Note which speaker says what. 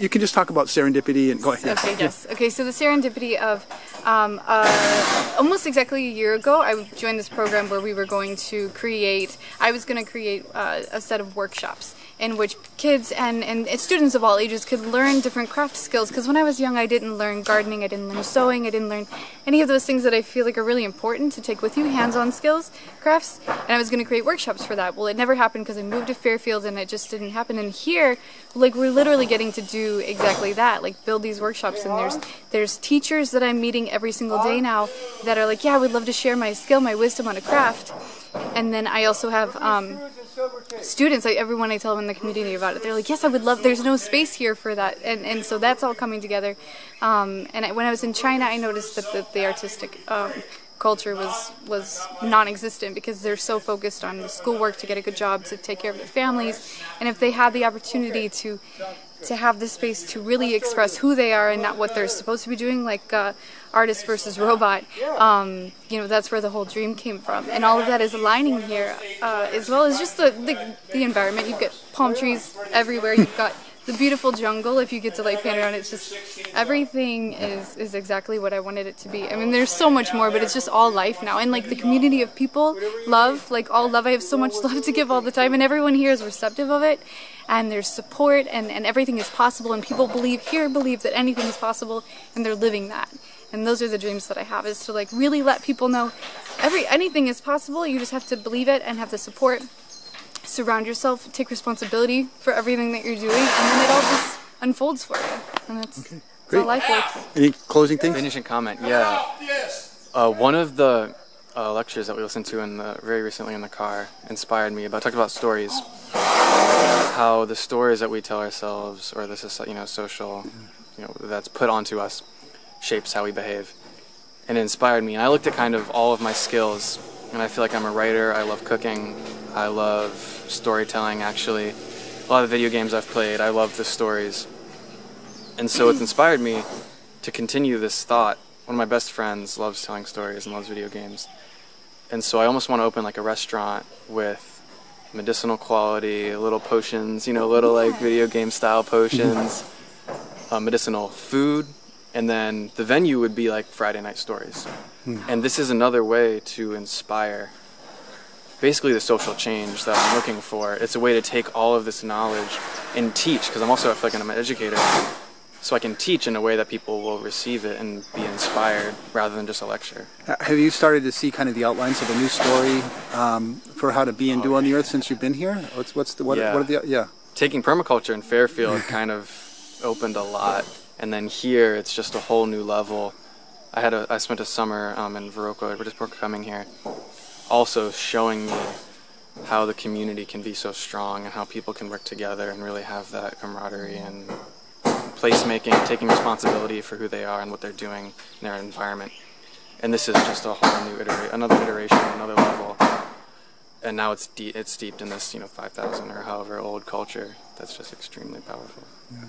Speaker 1: You can just talk about serendipity and go ahead.
Speaker 2: Okay, yes. Okay, so the serendipity of almost exactly a year ago, I joined this program where we were going to create, I was going to create a set of workshops in which kids and students of all ages could learn different craft skills, because when I was young I didn't learn gardening, I didn't learn sewing, I didn't learn any of those things that I feel like are really important to take with you, hands-on skills, crafts, and I was going to create workshops for that. Well, it never happened because I moved to Fairfield and it just didn't happen. And here, like, we're literally getting to do exactly that, like build these workshops, and there's teachers that I'm meeting every single day now that are like, yeah, I would love to share my skill, my wisdom on a craft. And then I also have students, everyone I tell them in the community about it, they're like, yes, I would love, there's no space here for that. And so that's all coming together. When I was in China, I noticed that the artistic culture was non-existent, because they're so focused on the schoolwork to get a good job, to take care of their families. And if they had the opportunity to have the space to really express who they are and not what they're supposed to be doing, like artist versus robot, you know, that's where the whole dream came from. And all of that is aligning here, as well as just the environment. You've got palm trees everywhere, you've got the beautiful jungle, if you get to like pan around, it's just, everything is exactly what I wanted it to be. I mean, there's so much more, but it's just all life now. And like the community of people, love, like all love, I have so much love to give all the time, and everyone here is receptive of it, and there's support, and everything is possible, and people believe that anything is possible, and they're living that. And those are the dreams that I have, is to like really let people know anything is possible. You just have to believe it and have the support. Surround yourself, take responsibility for everything that you're doing, and then it all just unfolds for you. And that's how life works.
Speaker 1: Any closing things?
Speaker 3: Finishing comment, yeah. One of the lectures that we listened to very recently in the car inspired me. Talked about stories, how the stories that we tell ourselves, or this is, you know, social, you know, that's put onto us, shapes how we behave. And it inspired me. And I looked at kind of all of my skills, and I feel like I'm a writer. I love cooking. I love storytelling, actually. A lot of the video games I've played, I love the stories. And so it's inspired me to continue this thought. One of my best friends loves telling stories and loves video games. And so I almost want to open like a restaurant with medicinal quality, little potions, you know, little like video game style potions, medicinal food, and then the venue would be like Friday Night Stories. And this is another way to inspire basically the social change that I'm looking for. It's a way to take all of this knowledge and teach, because I feel like I'm an educator, so I can teach in a way that people will receive it and be inspired rather than just a lecture.
Speaker 1: Have you started to see kind of the outlines of a new story for how to be and do on the earth since you've been here? What are the
Speaker 3: Taking permaculture in Fairfield kind of opened a lot, and then here it's just a whole new level. I spent a summer in Verocco, just before coming here, also showing me how the community can be so strong and how people can work together and really have that camaraderie and placemaking, taking responsibility for who they are and what they're doing in their environment. And this is just a whole new another iteration, another level. And now it's steeped in this, you know, 5,000 or however old culture that's just extremely powerful.
Speaker 1: Yeah.